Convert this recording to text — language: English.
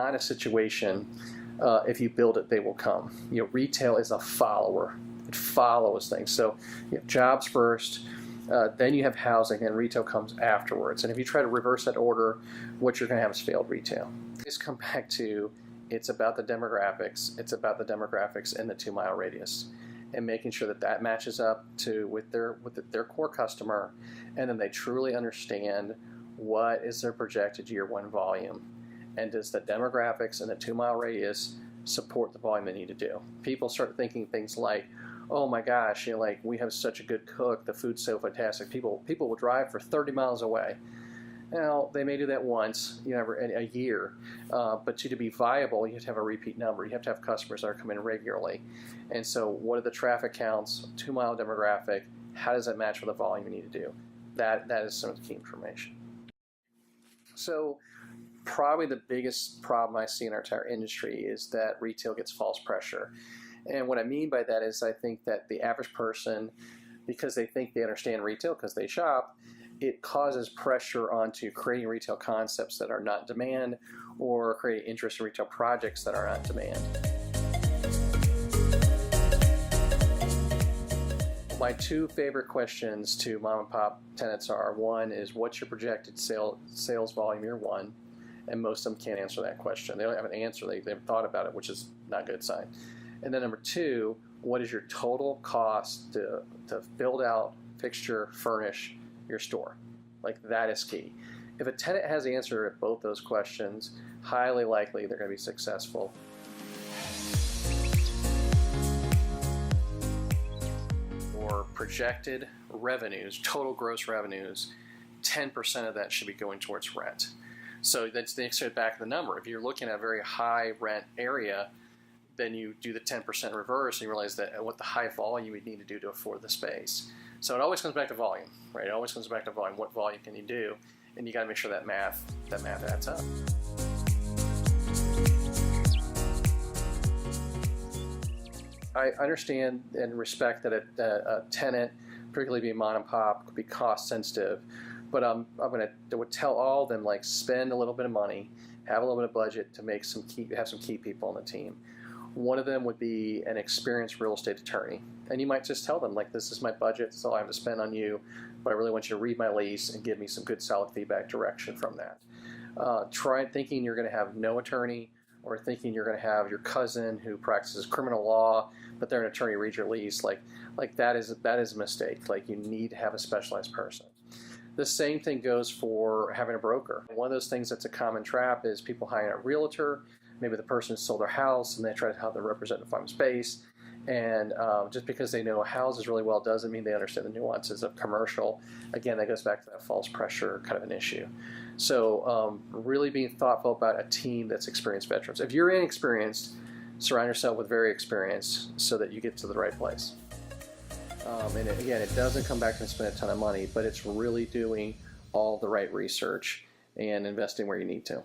not a situation, if you build it, they will come. Retail is a follower. It follows things. So you have jobs first, then you have housing, and retail comes afterwards. And if you try to reverse that order, what you're going to have is failed retail. Just come back to, it's about the demographics. It's about the demographics in the 2-mile radius, and making sure that that matches up with their core customer, and then they truly understand what is their projected year one volume, and does the demographics in the 2-mile radius support the volume they need to do. People start thinking things like, oh my gosh, like we have such a good cook, the food's so fantastic, people will drive for 30 miles away. Now, they may do that once, a year, but to be viable, you have to have a repeat number. You have to have customers that are coming regularly. And so what are the traffic counts, 2-mile demographic, how does that match with the volume you need to do? That is some of the key information. So probably the biggest problem I see in our entire industry is that retail gets false pressure. And what I mean by that is I think that the average person, because they think they understand retail because they shop, it causes pressure onto creating retail concepts that are not in demand, or creating interest in retail projects that are not in demand. My 2 favorite questions to mom and pop tenants are, one is, what's your projected sales volume year one? And most of them can't answer that question. They don't have an answer. They haven't thought about it, which is not a good sign. And then number 2, what is your total cost to build out, fixture, furnish your store? Like, that is key. If a tenant has the answer to both those questions, highly likely they're going to be successful. Or projected revenues, total gross revenues, 10% of that should be going towards rent. So that's the next back of the number. If you're looking at a very high rent area, then you do the 10% reverse, and you realize that what the high volume you need to do to afford the space. So it always comes back to volume, right? It always comes back to volume. What volume can you do? And you got to make sure that math adds up. I understand and respect that a tenant, particularly being mom and pop, could be cost sensitive, but I would tell all of them, like, spend a little bit of money, have a little bit of budget to have some key people on the team. One of them would be an experienced real estate attorney. And you might just tell them, like, this is my budget, this is all I have to spend on you, but I really want you to read my lease and give me some good solid feedback direction from that. Try thinking you're going to have no attorney, or thinking you're going to have your cousin who practices criminal law, but they're an attorney, read your lease. Like that is a mistake. Like, you need to have a specialized person. The same thing goes for having a broker. One of those things that's a common trap is people hiring a realtor. Maybe the person sold their house and they try to have them represent the farm space. And just because they know houses really well doesn't mean they understand the nuances of commercial. Again, that goes back to that false pressure kind of an issue. So really being thoughtful about a team that's experienced veterans. If you're inexperienced, surround yourself with very experienced so that you get to the right place. And again, it doesn't come back and spend a ton of money, but it's really doing all the right research and investing where you need to.